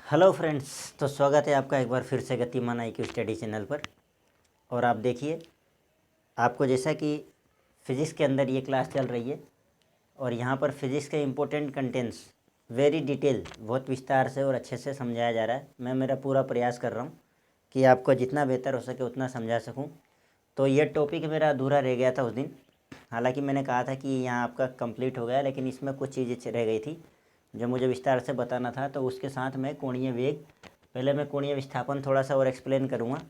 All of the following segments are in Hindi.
हेलो फ्रेंड्स, तो स्वागत है आपका एक बार फिर से गतिमान IQ स्टडी चैनल पर। और आप देखिए, आपको जैसा कि फ़िज़िक्स के अंदर ये क्लास चल रही है और यहाँ पर फ़िज़िक्स के इम्पोर्टेंट कंटेंट्स वेरी डिटेल, बहुत विस्तार से और अच्छे से समझाया जा रहा है। मैं मेरा पूरा प्रयास कर रहा हूँ कि आपको जितना बेहतर हो सके उतना समझा सकूँ। तो ये टॉपिक मेरा अधूरा रह गया था उस दिन। हालांकि मैंने कहा था कि यहाँ आपका कंप्लीट हो गया, लेकिन इसमें कुछ चीज़ें रह गई थी जो मुझे विस्तार से बताना था। तो उसके साथ मैं कोणीय वेग, पहले मैं कोणीय विस्थापन थोड़ा सा और एक्सप्लेन करूँगा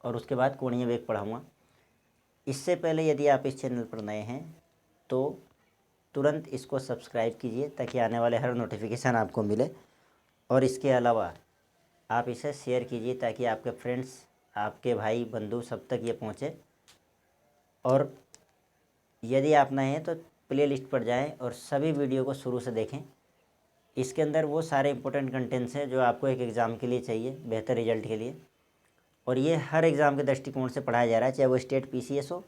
और उसके बाद कोणीय वेग पढ़ाऊँगा। इससे पहले यदि आप इस चैनल पर नए हैं तो तुरंत इसको सब्सक्राइब कीजिए ताकि आने वाले हर नोटिफिकेशन आपको मिले। और इसके अलावा आप इसे शेयर कीजिए ताकि आपके फ्रेंड्स, आपके भाई बंधु सब तक ये पहुँचे। और यदि आप नए हैं तो प्ले लिस्ट पर जाएँ और सभी वीडियो को शुरू से देखें। इसके अंदर वो सारे इंपॉर्टेंट कंटेंट्स हैं जो आपको एक एग्ज़ाम के लिए चाहिए, बेहतर रिजल्ट के लिए। और ये हर एग्ज़ाम के दृष्टिकोण से पढ़ाया जा रहा है, चाहे वो स्टेट PCS हो,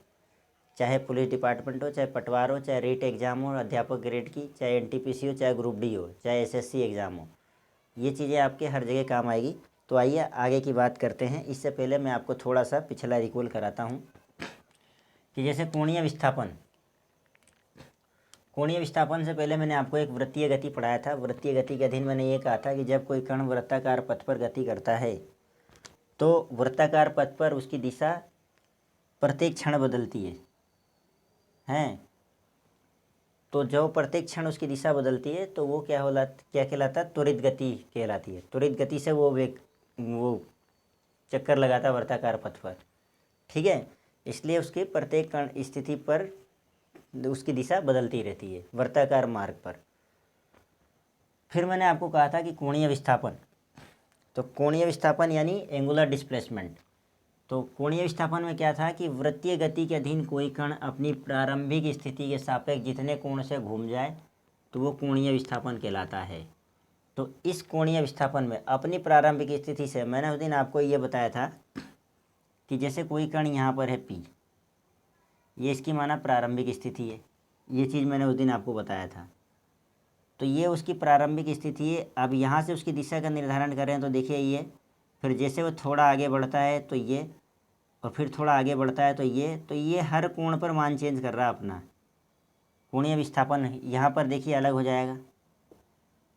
चाहे पुलिस डिपार्टमेंट हो, चाहे पटवार हो, चाहे रीट एग्ज़ाम हो अध्यापक ग्रेड की, चाहे NTPC हो, चाहे ग्रुप D हो, चाहे SSC एग्ज़ाम हो। ये चीज़ें आपके हर जगह काम आएगी। तो आइए आगे की बात करते हैं। इससे पहले मैं आपको थोड़ा सा पिछला रिकॉल कराता हूँ कि जैसे कोणीय विस्थापन से पहले मैंने आपको एक वृत्तीय गति पढ़ाया था। वृत्तीय गति के अधीन मैंने ये कहा था कि जब कोई कण वृत्ताकार पथ पर गति करता है तो वृत्ताकार पथ पर उसकी दिशा प्रत्येक क्षण बदलती है। तो जो प्रत्येक क्षण उसकी दिशा बदलती है तो वो क्या कहलाता है? त्वरित गति कहलाती है। त्वरित गति से वो चक्कर लगाता है वृत्ताकार पथ पर, ठीक है। इसलिए उसकी प्रत्येक कण स्थिति पर उसकी दिशा बदलती रहती है वृत्ताकार मार्ग पर। फिर मैंने आपको कहा था कि कोणीय विस्थापन, तो कोणीय विस्थापन यानी एंगुलर डिस्प्लेसमेंट। तो कोणीय विस्थापन में क्या था कि वृत्तीय गति के अधीन कोई कण अपनी प्रारंभिक स्थिति के सापेक्ष जितने कोण से घूम जाए तो वो कोणीय विस्थापन कहलाता है। तो इस कोणीय विस्थापन में अपनी प्रारंभिक स्थिति से, मैंने उस दिन आपको ये बताया था कि जैसे कोई कण यहाँ पर है P, ये इसकी माना प्रारंभिक स्थिति है। ये चीज़ मैंने उस दिन आपको बताया था। तो ये उसकी प्रारंभिक स्थिति है। अब यहाँ से उसकी दिशा का निर्धारण करें तो देखिए ये, फिर जैसे वो थोड़ा आगे बढ़ता है तो ये, और फिर थोड़ा आगे बढ़ता है तो ये हर कोण पर मान चेंज कर रहा है अपना। कोणीय विस्थापन यहाँ पर देखिए अलग हो जाएगा,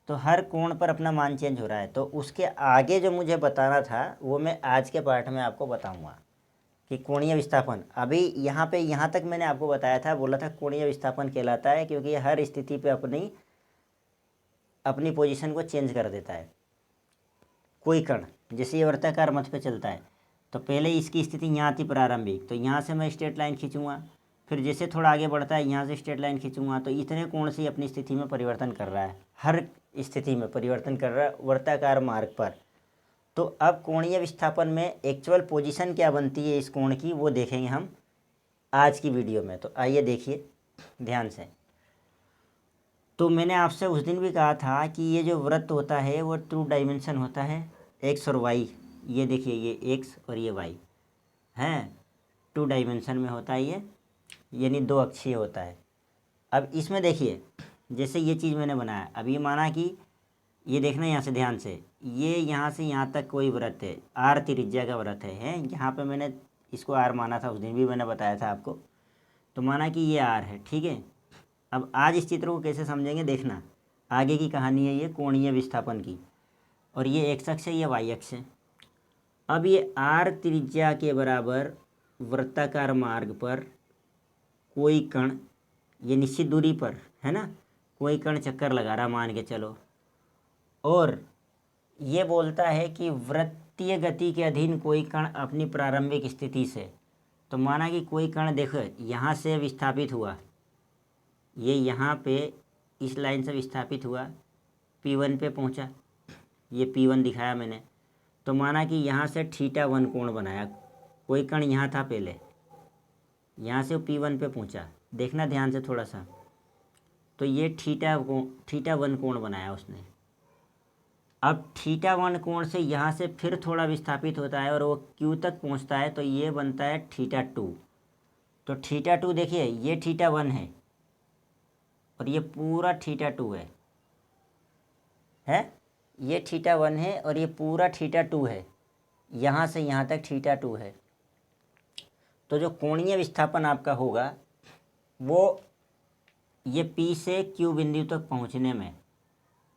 तो हर कोण पर अपना मान चेंज हो रहा है। तो उसके आगे जो मुझे बताना था वो मैं आज के पाठ में आपको बताऊँगा कि कोणीय विस्थापन। अभी यहाँ पे यहाँ तक मैंने आपको बताया था, बोला था कोणीय विस्थापन कहलाता है क्योंकि हर स्थिति पे अपनी पोजीशन को चेंज कर देता है कोई कण। जैसे ये वृत्ताकार मथ पे चलता है तो पहले इसकी स्थिति यहाँ थी प्रारंभिक, तो यहाँ से मैं स्ट्रेट लाइन खींचूँगा, फिर जैसे थोड़ा आगे बढ़ता है यहाँ से स्ट्रेट लाइन खींचूँगा, तो इतने कोण से अपनी स्थिति में परिवर्तन कर रहा है, हर स्थिति में परिवर्तन कर रहा है वृत्ताकार मार्ग पर। तो अब कोणीय विस्थापन में एक्चुअल पोजीशन क्या बनती है इस कोण की, वो देखेंगे हम आज की वीडियो में। तो आइए देखिए ध्यान से। तो मैंने आपसे उस दिन भी कहा था कि ये जो वृत्त होता है वो 2 डायमेंशन होता है, X और Y। ये देखिए ये X और ये Y हैं, 2 डायमेंशन में होता है ये, यानी 2 अक्षीय होता है। अब इसमें देखिए जैसे ये चीज़ मैंने बनाया, अब ये माना कि ये देखना यहाँ से ध्यान से, ये यहाँ से यहाँ तक कोई वृत्त है, R त्रिज्या का वृत्त है। यहाँ पे मैंने इसको R माना था, उस दिन भी मैंने बताया था आपको। तो माना कि ये R है, ठीक है। अब आज इस चित्र को कैसे समझेंगे देखना, आगे की कहानी है ये कोणीय विस्थापन की। और ये X अक्ष है, ये Y अक्ष है। अब ये R त्रिज्या के बराबर वृत्ताकार मार्ग पर कोई कण, ये निश्चित दूरी पर है ना, कोई कण चक्कर लगा रहा मान के चलो, और ये बोलता है कि वृत्तीय गति के अधीन कोई कण अपनी प्रारंभिक स्थिति से, तो माना कि कोई कण देखो यहाँ से विस्थापित हुआ, ये यहाँ पे इस लाइन से विस्थापित हुआ, P1 पे पहुँचा, ये P1 दिखाया मैंने। तो माना कि यहाँ से θ1 कोण बनाया, कोई कण यहाँ था पहले, यहाँ से P1 पे पहुँचा, देखना ध्यान से थोड़ा सा। तो ये θ1 कोण बनाया उसने। अब θ1 कोण से यहाँ से फिर थोड़ा विस्थापित होता है और वो Q तक पहुँचता है, तो ये बनता है θ2। तो θ2 देखिए ये θ1 है और ये पूरा θ2 है। ये θ1 है और ये पूरा θ2 है, यहाँ से यहाँ तक θ2 है। तो जो कोणीय विस्थापन आपका होगा वो ये P से Q बिंदु तक पहुँचने में,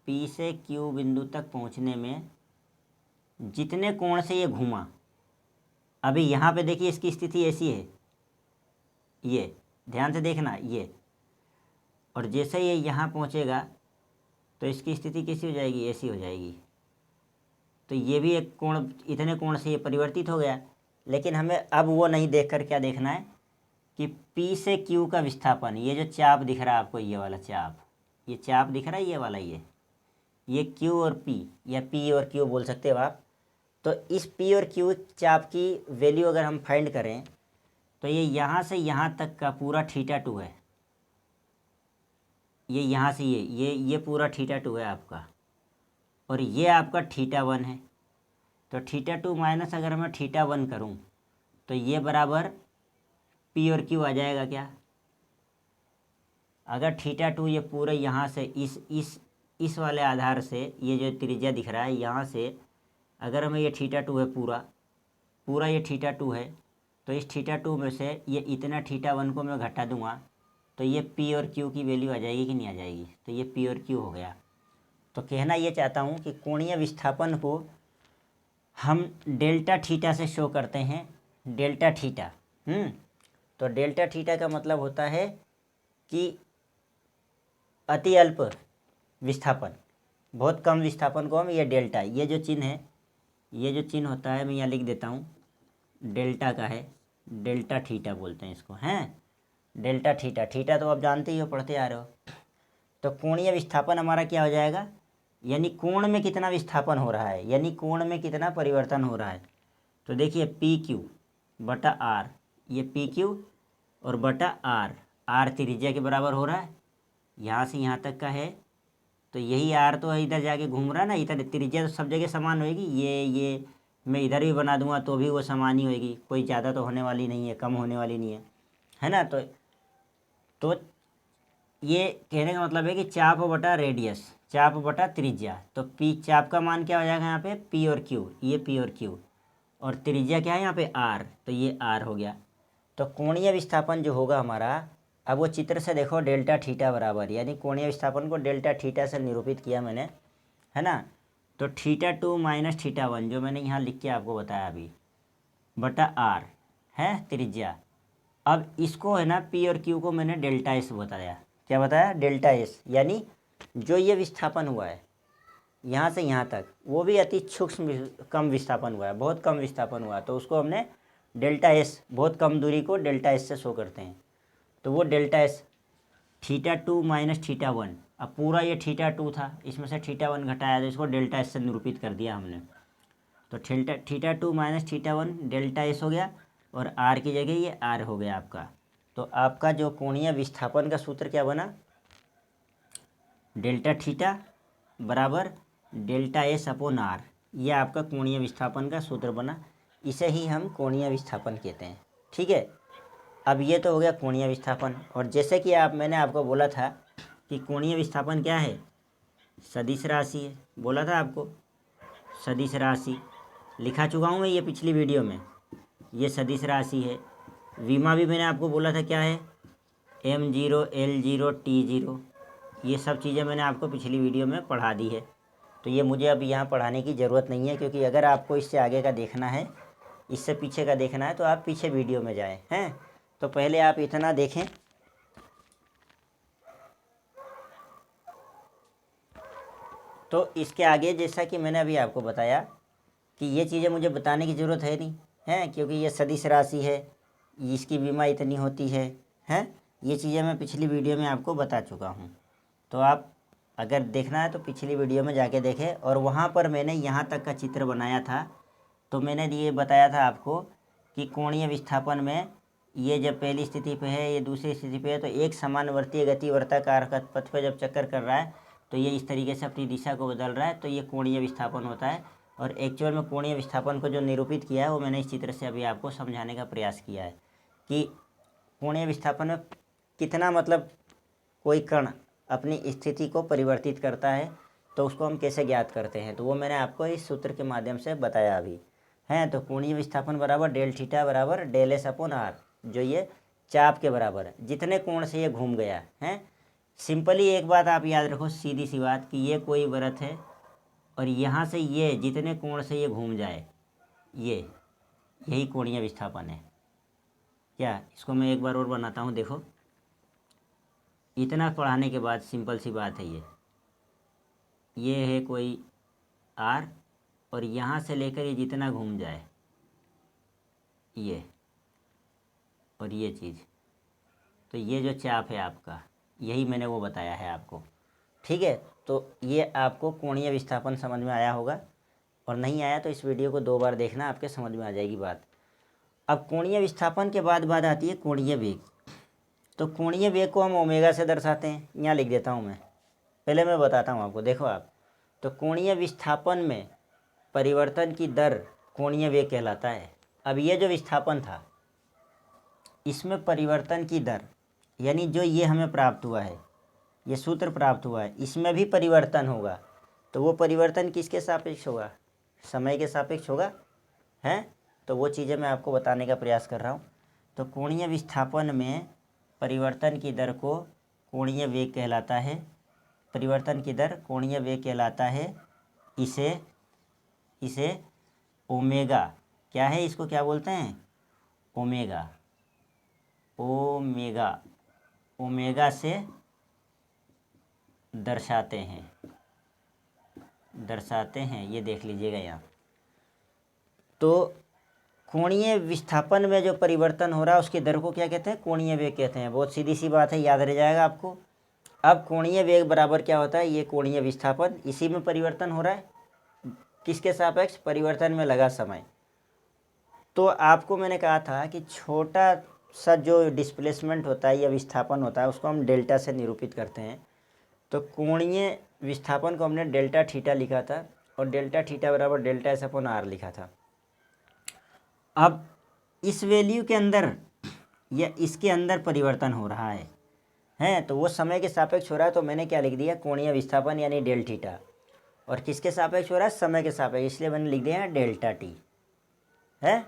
P से Q बिंदु तक पहुँचने में जितने कोण से ये घूमा, अभी यहाँ पे देखिए इसकी स्थिति ऐसी है, ये ध्यान से देखना ये, और जैसे ये यहाँ पहुँचेगा तो इसकी स्थिति कैसी हो जाएगी, ऐसी हो जाएगी। तो ये भी एक कोण, इतने कोण से ये परिवर्तित हो गया। लेकिन हमें अब वो नहीं देखकर क्या देखना है कि P से Q का विस्थापन, ये जो चाप दिख रहा है आपको, ये वाला चाप, ये चाप दिख रहा है, ये वाला ये Q और P या P और Q बोल सकते हो आप। तो इस P और Q चाप की वैल्यू अगर हम फाइंड करें तो ये यहाँ से यहाँ तक का पूरा θ2 है, ये यहाँ से ये पूरा θ2 है आपका, और ये आपका θ1 है। तो θ2 माइनस अगर मैं θ1 करूँ तो ये बराबर P और Q आ जाएगा क्या। अगर θ2 ये पूरा यहाँ से इस वाले आधार से, ये जो त्रिज्या दिख रहा है यहाँ से, अगर हमें ये θ2 है पूरा ये θ2 है, तो इस θ2 में से ये इतना θ1 को मैं घटा दूंगा तो ये P और Q की वैल्यू आ जाएगी कि नहीं आ जाएगी। तो ये P और Q हो गया। तो कहना ये चाहता हूँ कि कोणीय विस्थापन को हम डेल्टा थीटा से शो करते हैं, डेल्टा थीटा। तो डेल्टा थीटा का मतलब होता है कि अति अल्प विस्थापन, बहुत कम विस्थापन को हम ये डेल्टा, ये जो चिन्ह है, ये जो चिन्ह होता है मैं यहाँ लिख देता हूँ, डेल्टा का है, डेल्टा थीटा बोलते हैं इसको, हैं डेल्टा थीटा। थीटा तो आप जानते ही हो, पढ़ते आ रहे हो। तो कोणीय विस्थापन हमारा क्या हो जाएगा, यानी कोण में कितना विस्थापन हो रहा है, यानी कोण में कितना परिवर्तन हो रहा है। तो देखिए पी क्यू बटा आर, ये पी क्यू और बटा आर, आर त्रिज्या के बराबर हो रहा है, यहाँ से यहाँ तक का है। तो यही आर तो इधर जाके घूम रहा है ना, इधर त्रिज्या तो सब जगह समान होएगी। ये मैं इधर भी बना दूंगा तो भी वो समान ही होएगी, कोई ज़्यादा तो होने वाली नहीं है, कम होने वाली नहीं है ना। तो ये कहने का मतलब है कि चाप बटा रेडियस, चाप बटा त्रिज्या। तो पी चाप का मान क्या हो जाएगा यहाँ पे, पी और क्यू, ये पी और क्यू, और त्रिज्या क्या है यहाँ पे आर, तो ये आर हो गया। तो कोणीय विस्थापन जो होगा हमारा, अब वो चित्र से देखो, डेल्टा थीटा बराबर, यानी कोणीय विस्थापन को डेल्टा थीटा से निरूपित किया मैंने, है ना। तो θ2 माइनस θ1 जो मैंने यहाँ लिख के आपको बताया अभी, बटा आर है त्रिज्या। अब इसको है ना पी और क्यू को मैंने डेल्टा एस बताया, क्या बताया, डेल्टा एस, यानी जो ये विस्थापन हुआ है यहाँ से यहाँ तक, वो भी अति सूक्ष्म कम विस्थापन हुआ है, बहुत कम विस्थापन हुआ है, तो उसको हमने डेल्टा एस, बहुत कम दूरी को डेल्टा एस से शो करते हैं। तो वो डेल्टा एस θ2 माइनस θ1, अब पूरा ये θ2 था, इसमें से θ1 घटाया तो इसको डेल्टा एस से निरूपित कर दिया हमने। तो θ2 माइनस θ1 डेल्टा एस हो गया, और आर की जगह ये आर हो गया आपका। तो आपका जो कोणीय विस्थापन का सूत्र क्या बना, डेल्टा थीटा बराबर डेल्टा एस अपॉन आर, ये आपका कोणीय विस्थापन का सूत्र बना। इसे ही हम कोणीय विस्थापन कहते हैं, ठीक है। अब ये तो हो गया कोणीय विस्थापन। और जैसे कि मैंने आपको बोला था कि कोणीय विस्थापन क्या है, सदिश राशि है, बोला था आपको, सदिश राशि लिखा चुका हूँ मैं ये पिछली वीडियो में, ये सदिश राशि है। विमा भी मैंने आपको बोला था क्या है, m0 l0 t0, ये सब चीज़ें मैंने आपको पिछली वीडियो में पढ़ा दी है। तो ये मुझे अब यहाँ पढ़ाने की ज़रूरत नहीं है, क्योंकि अगर आपको इससे आगे का देखना है, इससे पीछे का देखना है, तो आप पीछे वीडियो में जाएं, हैं। तो पहले आप इतना देखें। तो इसके आगे जैसा कि मैंने अभी आपको बताया कि ये चीज़ें मुझे बताने की ज़रूरत है नहीं, है, क्योंकि ये सदिश राशि है, इसकी विमा इतनी होती है, ये चीज़ें मैं पिछली वीडियो में आपको बता चुका हूँ। तो आप अगर देखना है तो पिछली वीडियो में जाके देखें, और वहाँ पर मैंने यहाँ तक का चित्र बनाया था। तो मैंने ये बताया था आपको कि कोणीय विस्थापन में ये जब पहली स्थिति पे है, ये दूसरी स्थिति पे है, तो एक समानवर्तीय गति वर्ताकार पथ पे जब चक्कर कर रहा है तो ये इस तरीके से अपनी दिशा को बदल रहा है, तो ये कोणीय विस्थापन होता है। और एक्चुअल में कोणीय विस्थापन को जो निरूपित किया है वो मैंने इस चित्र से अभी आपको समझाने का प्रयास किया है कि कोणीय विस्थापन में कितना, मतलब कोई कण अपनी स्थिति को परिवर्तित करता है, तो उसको हम कैसे ज्ञात करते हैं, तो वो मैंने आपको इस सूत्र के माध्यम से बताया अभी हैं। तो कोणीय विस्थापन बराबर डेल थीटा बराबर डेल एस अपॉन आर, जो ये चाप के बराबर है, जितने कोण से ये घूम गया है। सिंपली एक बात आप याद रखो, सीधी सी बात, कि ये कोई वृत्त है और यहाँ से ये जितने कोण से ये घूम जाए, ये यही कोणीय विस्थापन है। क्या, इसको मैं एक बार और बनाता हूँ, देखो। इतना पढ़ाने के बाद सिंपल सी बात है, ये है कोई आर, और यहाँ से लेकर ये जितना घूम जाए, ये और ये चीज़, तो ये जो चाप है आपका, यही मैंने वो बताया है आपको। ठीक है, तो ये आपको कोणीय विस्थापन समझ में आया होगा, और नहीं आया तो इस वीडियो को 2 बार देखना, आपके समझ में आ जाएगी बात। अब कोणीय विस्थापन के बाद बात आती है कोणीय वेग। तो कोणीय वेग को हम ओमेगा से दर्शाते हैं, यहाँ लिख देता हूँ मैं, पहले मैं बताता हूँ आपको। देखो आप, तो कोणीय विस्थापन में परिवर्तन की दर कोणीय वेग कहलाता है। अब ये जो विस्थापन था, इसमें परिवर्तन की दर, यानी जो ये हमें प्राप्त हुआ है, ये सूत्र प्राप्त हुआ है, इसमें भी परिवर्तन होगा। तो वो परिवर्तन किसके सापेक्ष होगा? समय के सापेक्ष होगा, हैं। तो वो चीज़ें मैं आपको बताने का प्रयास कर रहा हूँ। तो कोणीय विस्थापन में परिवर्तन की दर को कोणीय वेग कहलाता है। परिवर्तन की दर कोणीय वेग कहलाता है। इसे ओमेगा, क्या है, इसको क्या बोलते हैं? ओमेगा। ओमेगा से दर्शाते हैं, ये देख लीजिएगा यहाँ। तो कोणीय विस्थापन में जो परिवर्तन हो रहा है उसकी दर को क्या कहते हैं? कोणीय वेग कहते हैं। बहुत सीधी सी बात है, याद रह जाएगा आपको। अब कोणीय वेग बराबर क्या होता है? ये कोणीय विस्थापन, इसी में परिवर्तन हो रहा है, किसके सापेक्ष? परिवर्तन में लगा समय। तो आपको मैंने कहा था कि छोटा सा जो डिस्प्लेसमेंट होता है या विस्थापन होता है, उसको हम डेल्टा से निरूपित करते हैं। तो कोणीय विस्थापन को हमने डेल्टा थीटा लिखा था, और डेल्टा थीटा बराबर डेल्टा एस अपॉन आर लिखा था। अब इस वैल्यू के अंदर या इसके अंदर परिवर्तन हो रहा है, तो वो समय के सापेक्ष हो रहा है। तो मैंने क्या लिख दिया? कोणीय विस्थापन यानी डेल थीटा, और किसके सापेक्ष हो रहा है? समय के सापेक्ष, इसलिए मैंने लिख दिया डेल्टा टी है।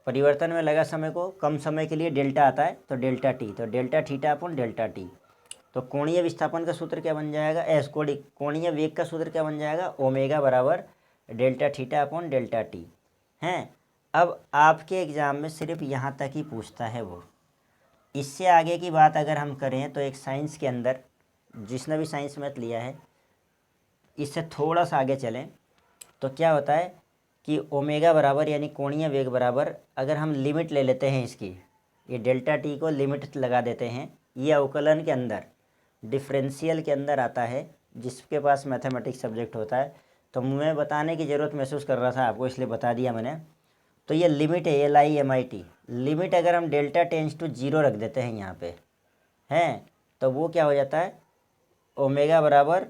परिवर्तन में लगा समय को कम समय के लिए डेल्टा आता है, तो डेल्टा टी, तो delta theta upon delta T. तो कोणीय विस्थापन का सूत्र क्या बन जाएगा? कोणीय वेग का सूत्र क्या बन जाएगा? ओमेगा बराबर delta theta upon delta T हैं। अब आपके एग्ज़ाम में सिर्फ यहाँ तक ही पूछता है वो। इससे आगे की बात अगर हम करें तो एक साइंस के अंदर, जिसने भी साइंस मैथ लिया है, इससे थोड़ा सा आगे चलें तो क्या होता है कि ओमेगा बराबर यानी कोणीय वेग बराबर, अगर हम लिमिट ले लेते हैं इसकी, ये डेल्टा टी को लिमिट लगा देते हैं, ये अवकलन के अंदर, डिफरेंशियल के अंदर आता है, जिसके पास मैथमेटिक्स सब्जेक्ट होता है। तो मैं बताने की ज़रूरत महसूस कर रहा था आपको, इसलिए बता दिया मैंने। तो ये लिमिट है, LIMIT लिमिट, अगर हम डेल्टा टेंस टू 0 रख देते हैं यहाँ पे, हैं, तो वो क्या हो जाता है? ओमेगा बराबर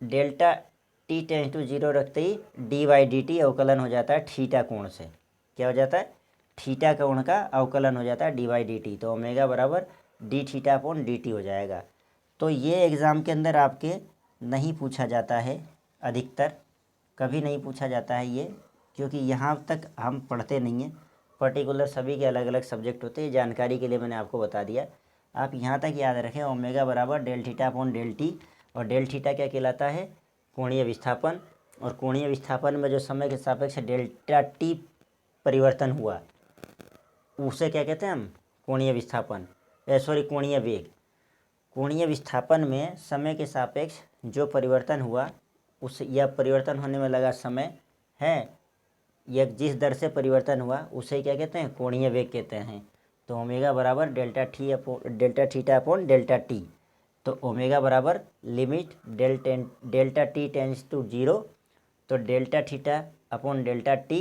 डेल्टा टी टेंस टू 0 रखते ही dy/dt अवकलन हो जाता है थीटा कोण से। क्या हो जाता है? थीटा कोण का अवकलन हो जाता है dy/dt। तो ओमेगा बराबर डी थीटा अपॉन dt हो जाएगा। तो ये एग्ज़ाम के अंदर आपके नहीं पूछा जाता है, अधिकतर कभी नहीं पूछा जाता है ये, क्योंकि यहाँ तक हम पढ़ते नहीं हैं। पर्टिकुलर सभी के अलग अलग सब्जेक्ट होते हैं, जानकारी के लिए मैंने आपको बता दिया। आप यहाँ तक याद रखें, ओमेगा बराबर del theta upon del T, और डेल थीटा क्या कहलाता है? कोणीय विस्थापन। और कोणीय विस्थापन में जो समय के सापेक्ष डेल्टा टी परिवर्तन हुआ, उसे क्या कहते हैं हम? कोणीय विस्थापन, कोणीय वेग। कोणीय विस्थापन में समय के सापेक्ष जो परिवर्तन हुआ, उस या परिवर्तन होने में लगा समय है, या जिस दर से परिवर्तन हुआ, उसे क्या कहते हैं? कोणीय वेग कहते हैं। तो ओमेगा बराबर delta theta upon delta T. तो ओमेगा बराबर limit delta T tends to 0, तो delta theta upon delta T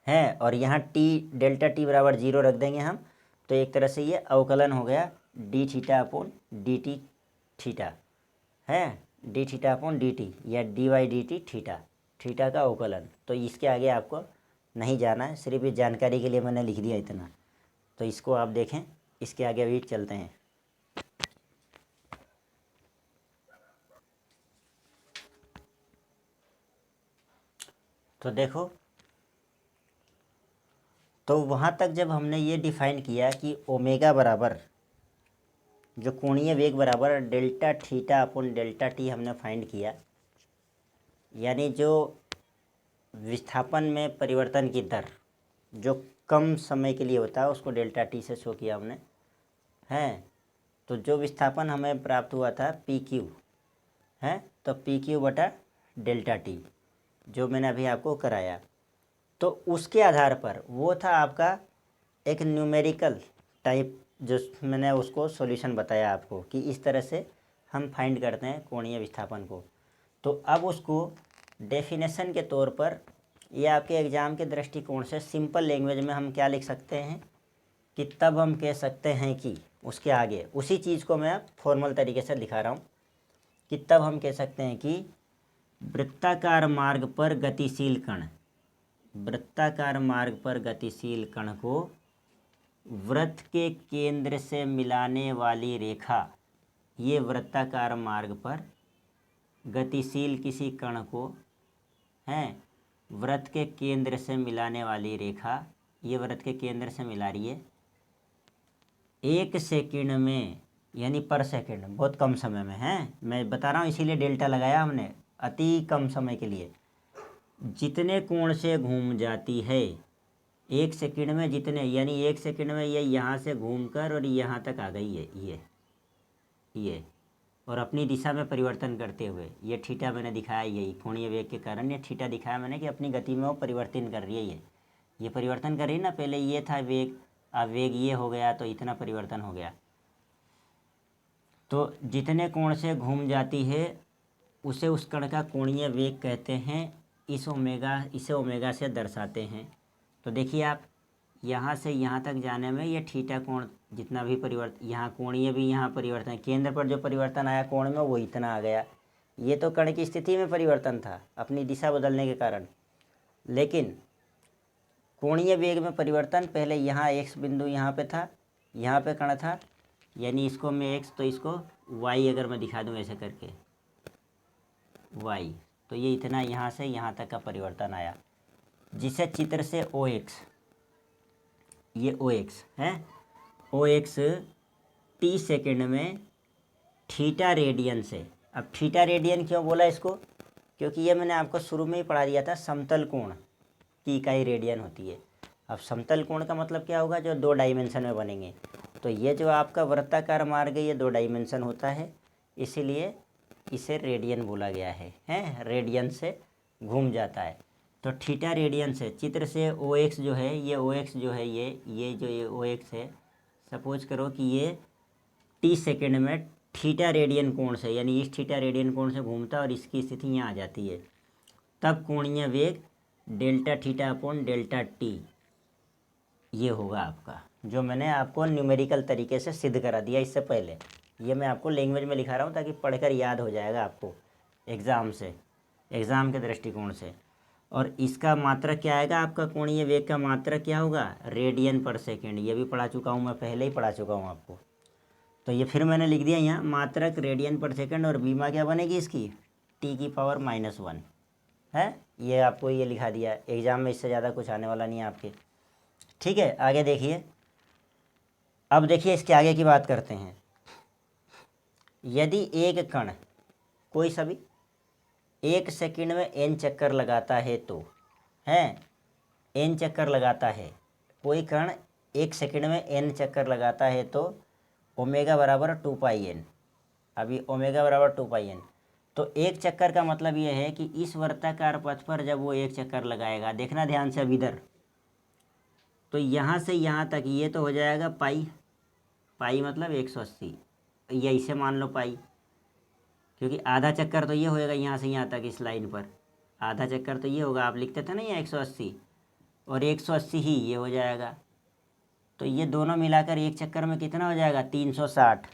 है, और यहाँ डेल्टा टी बराबर 0 रख देंगे हम। तो एक तरह से ये अवकलन हो गया d theta upon d t theta है, d theta upon d t, या dy/dt थीटा का अवकलन। तो इसके आगे आपको नहीं जाना है, सिर्फ ये जानकारी के लिए मैंने लिख दिया इतना। तो इसको आप देखें, इसके आगे अभी चलते हैं। तो देखो, तो वहाँ तक जब हमने ये डिफाइन किया कि ओमेगा बराबर जो कोणीय वेग बराबर delta theta upon delta T हमने फाइंड किया, यानी जो विस्थापन में परिवर्तन की दर जो कम समय के लिए होता है उसको डेल्टा टी से शो किया हमने, हैं। तो जो विस्थापन हमें प्राप्त हुआ था पी क्यू है, तो पी क्यू बटा डेल्टा टी जो मैंने अभी आपको कराया, तो उसके आधार पर वो था आपका एक न्यूमेरिकल टाइप जो मैंने उसको सॉल्यूशन बताया आपको कि इस तरह से हम फाइंड करते हैं कोणीय विस्थापन को। तो अब उसको डेफिनेशन के तौर पर ये आपके एग्ज़ाम के दृष्टिकोण से सिंपल लैंग्वेज में हम क्या लिख सकते हैं कि तब हम कह सकते हैं कि उसके आगे उसी चीज़ को मैं फॉर्मल तरीके से दिखा रहा हूँ कि तब हम कह सकते हैं कि वृत्ताकार मार्ग पर गतिशील कण, वृत्ताकार मार्ग पर गतिशील कण को वृत्त के केंद्र से मिलाने वाली रेखा, ये वृत्ताकार मार्ग पर गतिशील किसी कण को हैं वृत्त के केंद्र से मिलाने वाली रेखा, ये वृत्त के केंद्र से मिला रही है 1 सेकंड में, यानी पर सेकंड, बहुत कम समय में है, मैं बता रहा हूँ इसीलिए डेल्टा लगाया हमने, अति कम समय के लिए जितने कोण से घूम जाती है 1 सेकंड में जितने, यानी 1 सेकंड में ये यहाँ से घूमकर और यहाँ तक आ गई है ये और अपनी दिशा में परिवर्तन करते हुए, ये थीटा मैंने दिखाया, यही कोणीय वेग के कारण ये थीटा दिखाया मैंने कि अपनी गति में वो परिवर्तन कर रही है, ये परिवर्तन कर रही है ना, पहले ये था वेग, अब वेग ये हो गया तो इतना परिवर्तन हो गया। तो जितने कोण से घूम जाती है उसे उस कण का कोणीय वेग कहते हैं, इसे ओमेगा से दर्शाते हैं। तो देखिए आप यहाँ से यहाँ तक जाने में ये थीटा कोण जितना भी परिवर्तन, यहाँ कोणीय भी यहाँ परिवर्तन, केंद्र पर जो परिवर्तन आया कोण में वो इतना आ गया, ये तो कण की स्थिति में परिवर्तन था अपनी दिशा बदलने के कारण। लेकिन कोणीय वेग में परिवर्तन पहले यहाँ एक्स बिंदु यहाँ पे था, यहाँ पे कण था, यानी इसको मैं एक्स तो इसको वाई अगर मैं दिखा दूँ ऐसे करके वाई, तो ये इतना यहाँ से यहाँ तक का परिवर्तन आया, जिसे चित्र से ओ एक्स, ये ओ एक्स है, ओ एक्स टी सेकेंड में थीटा रेडियन से। अब थीटा रेडियन क्यों बोला इसको, क्योंकि ये मैंने आपको शुरू में ही पढ़ा दिया था, समतल कोण की इकाई रेडियन होती है। अब समतल कोण का मतलब क्या होगा, जो 2 डायमेंशन में बनेंगे, तो ये जो आपका वृत्ताकार मार्ग है ये 2 डायमेंशन होता है, इसीलिए इसे रेडियन बोला गया है, रेडियन से घूम जाता है। तो थीटा रेडियन से, चित्र से ओ एक्स जो है, ये ओ एक्स जो है, ये जो ये ओ एक्स है, सपोज करो कि ये टी सेकेंड में थीटा रेडियन कोण से, यानी इस थीटा रेडियन कोण से घूमता है और इसकी स्थिति यहाँ आ जाती है, तब कोणीय वेग delta theta upon delta T ये होगा आपका, जो मैंने आपको न्यूमेरिकल तरीके से सिद्ध करा दिया इससे पहले। ये मैं आपको लैंग्वेज में लिखा रहा हूँ ताकि पढ़कर याद हो जाएगा आपको एग्ज़ाम के दृष्टिकोण से। और इसका मात्रक क्या आएगा, आपका कोणीय वेग का मात्रक क्या होगा, रेडियन पर सेकेंड, ये भी पढ़ा चुका हूँ मैं, पहले ही पढ़ा चुका हूँ आपको। तो ये फिर मैंने लिख दिया यहाँ, मात्रक रेडियन पर सेकेंड, और बीमा क्या बनेगी इसकी, t⁻⁻1 है, ये आपको ये लिखा दिया। एग्ज़ाम में इससे ज़्यादा कुछ आने वाला नहीं है आपके, ठीक है। आगे देखिए, अब देखिए इसके आगे की बात करते हैं। यदि एक कण कोई सभी 1 सेकंड में n चक्कर लगाता है, तो है n चक्कर लगाता है, कोई कण 1 सेकंड में n चक्कर लगाता है, तो ओमेगा बराबर 2πn। अभी ओमेगा बराबर 2πn, तो एक चक्कर का मतलब ये है कि इस वर्ताकार पथ पर जब वो एक चक्कर लगाएगा, देखना ध्यान से अब इधर, तो यहाँ से यहाँ तक ये तो हो जाएगा पाई मतलब 180, या इसे मान लो पाई, क्योंकि आधा चक्कर तो ये होएगा यहाँ से यहाँ तक इस लाइन पर, आधा चक्कर तो ये होगा, आप लिखते थे ना ये 180 और 180 ही ये हो जाएगा, तो ये दोनों मिलाकर एक चक्कर में कितना हो जाएगा 360,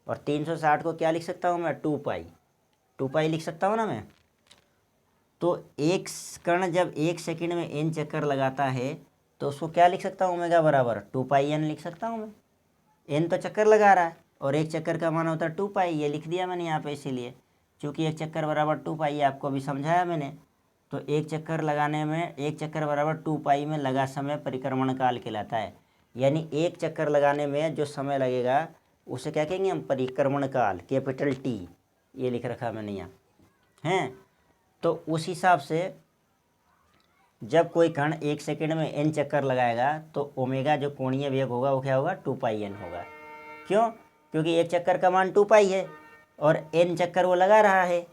और 360 को क्या लिख सकता हूँ मैं, 2π लिख सकता हूँ ना मैं। तो एक कण जब 1 सेकंड में n चक्कर लगाता है तो उसको क्या लिख सकता हूँ, ओमेगा बराबर 2πn लिख सकता हूँ मैं, n तो चक्कर लगा रहा है और एक चक्कर का मान होता है 2π, ये लिख दिया मैंने यहाँ पे, इसीलिए चूँकि एक चक्कर बराबर 2π, आपको अभी समझाया मैंने। तो एक चक्कर लगाने में एक चक्कर बराबर 2 पाई में लगा समय परिक्रमण काल कहलाता है। यानी एक चक्कर लगाने में जो समय लगेगा उसे क्या कहेंगे हम, परिक्रमण काल, कैपिटल टी, ये लिख रखा मैंने यहाँ हैं। तो उस हिसाब से जब कोई कण 1 सेकंड में n चक्कर लगाएगा तो ओमेगा जो कोणीय वेग होगा वो क्या होगा, 2 पाई n होगा। क्यों? क्योंकि एक चक्कर का मान 2 पाई है और n चक्कर वो लगा रहा है,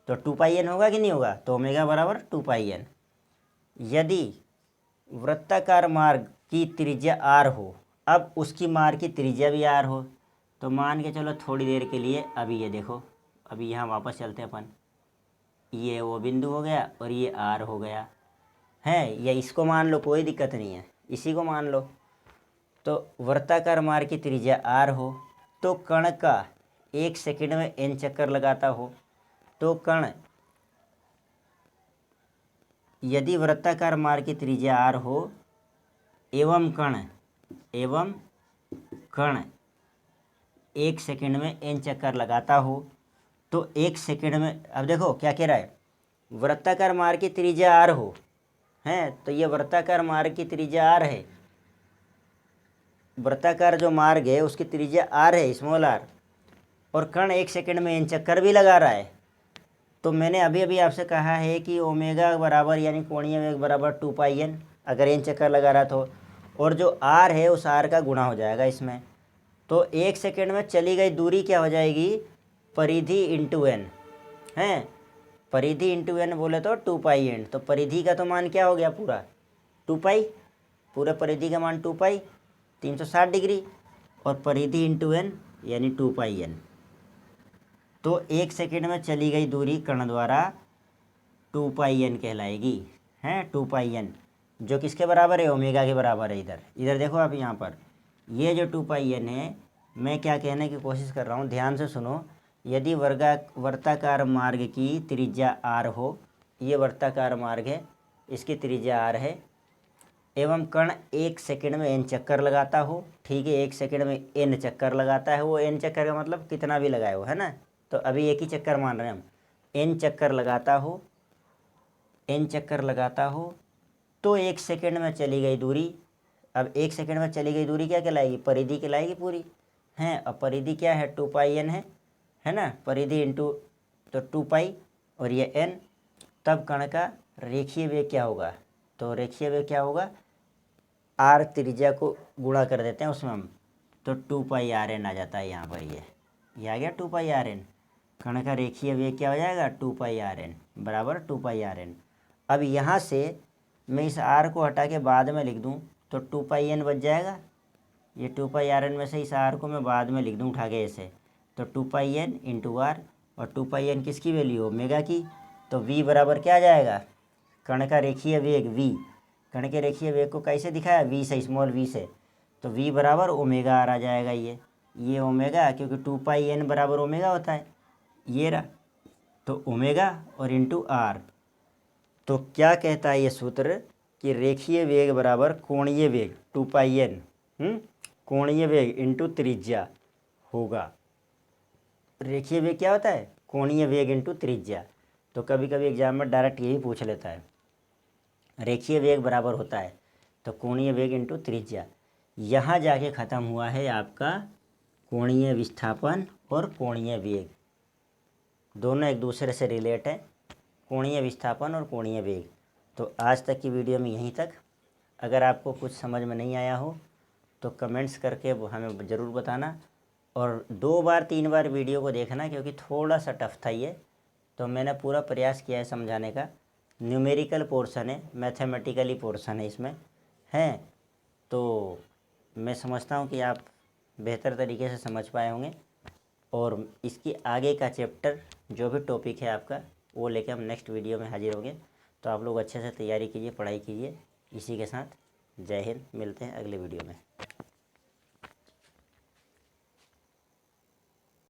तो 2 पाई n होगा कि नहीं होगा, तो ओमेगा बराबर 2 पाई n। यदि वृत्ताकार मार्ग की त्रिज्या r हो, अब उसकी मार्ग की त्रिज्या भी r हो, तो मान के चलो थोड़ी देर के लिए अभी ये देखो, अभी यहाँ वापस चलते हैं अपन, ये वो बिंदु हो गया और ये r हो गया है, या इसको मान लो, कोई दिक्कत नहीं है, इसी को मान लो। तो वृत्ताकार मार्ग की त्रिज्या r हो, तो कण का 1 सेकंड में n चक्कर लगाता हो, तो कण यदि वृत्ताकार मार्ग की त्रिज्या r हो एवं कण 1 सेकंड में n चक्कर लगाता हो, तो 1 सेकंड में, अब देखो क्या कह रहा है, वृत्ताकार मार्ग की त्रिज्या r हो हैं, तो ये वृत्ताकार मार्ग की त्रिज्या r है, वृत्ताकार जो मार्ग है उसकी त्रिज्या r है, स्मॉल r, और कण 1 सेकंड में n चक्कर भी लगा रहा है। तो मैंने अभी अभी आपसे कहा है कि ओमेगा बराबर यानी कोणीय वेग बराबर 2 पाई n, अगर n चक्कर लगा रहा तो, और जो r है उस r का गुणा हो जाएगा इसमें। तो 1 सेकंड में चली गई दूरी क्या हो जाएगी, परिधि इंटू n हैं, परिधि इंटू n बोले तो 2 पाई n, तो परिधि का तो मान क्या हो गया पूरा 2 पाई, पूरे परिधि का मान 2 पाई 360 डिग्री, और परिधि इंटू n यानी 2 पाई n। तो 1 सेकंड में चली गई दूरी कण द्वारा 2 पाई n कहलाएगी हैं, 2 पाई n, जो किसके बराबर है, ओमेगा के बराबर है। इधर देखो आप यहाँ पर ये जो 2 पाई n है, मैं क्या कहने की कोशिश कर रहा हूँ, ध्यान से सुनो। यदि वर्ताकार मार्ग की त्रिज्या r हो, ये वर्ताकार मार्ग है, इसकी त्रिज्या r है, एवं कण 1 सेकंड में n चक्कर लगाता हो, ठीक है, 1 सेकंड में n चक्कर लगाता है, वो n चक्कर का मतलब कितना भी लगाए हो, है ना, तो अभी एक ही चक्कर मान रहे हैं हम, n चक्कर लगाता हो, n चक्कर लगाता हो, तो 1 सेकंड में चली गई दूरी, अब 1 सेकंड में चली गई दूरी क्या कहलाएगी, परिधि कहलाएगी पूरी हैं। अब परिधि क्या है, 2 पाई n है ना, परिधि इंटू तो 2 पाई और ये n, तब कण का रेखीय वेग क्या होगा, तो रेखीय वेग क्या होगा, r त्रिज्या को गुणा कर देते हैं उसमें हम, तो 2 पाई आर एन आ जाता है यहाँ पर, ये आ गया 2 पाई आर एन। कण का रेखीय वेग क्या हो जाएगा, 2 पाई आर एन बराबर 2 पाई आर एन। अब यहाँ से मैं इस r को हटा के बाद में लिख दूँ तो 2 पाई एन बच जाएगा, ये 2 पाई आर एन में से इस r को मैं बाद में लिख दूँ उठा के ऐसे, तो 2 पाई एन इंटू आर, और 2 पाई एन किसकी वैल्यू, ओमेगा की, तो v बराबर क्या आ जाएगा, कण का रेखीय वेग v, कण के रेखीय वेग को कैसे दिखाया, v से, स्मॉल v से, तो v बराबर ओमेगा आर आ जाएगा। ये ओमेगा, क्योंकि 2 पाई n बराबर ओमेगा होता है, ये रहा, तो ओमेगा और इंटू आर। तो क्या कहता है ये सूत्र कि रेखीय वेग बराबर कोणीय वेग 2 पाई n, कोणीय वेग इंटू त्रिज्या होगा। रेखीय वेग क्या होता है, कोणीय वेग इंटू त्रिज्या। तो कभी कभी एग्जाम में डायरेक्ट यही पूछ लेता है, रेखीय वेग बराबर होता है तो कोणीय वेग इंटू त्रिज्या। यहाँ जाके ख़त्म हुआ है आपका कोणीय विस्थापन और कोणीय वेग, दोनों एक दूसरे से रिलेट है, कोणीय विस्थापन और कोणीय वेग। तो आज तक की वीडियो में यहीं तक। अगर आपको कुछ समझ में नहीं आया हो तो कमेंट्स करके वो हमें ज़रूर बताना, और 2 बार 3 बार वीडियो को देखना, क्योंकि थोड़ा सा टफ था ये, तो मैंने पूरा प्रयास किया है समझाने का। न्यूमेरिकल पोर्शन है, मैथमेटिकली पोर्शन है इसमें हैं, तो मैं समझता हूँ कि आप बेहतर तरीके से समझ पाए होंगे, और इसकी आगे का चैप्टर जो भी टॉपिक है आपका वो लेकर हम नेक्स्ट वीडियो में हाजिर होंगे। तो आप लोग अच्छे से तैयारी कीजिए, पढ़ाई कीजिए। इसी के साथ जय हिंद, मिलते हैं अगले वीडियो में।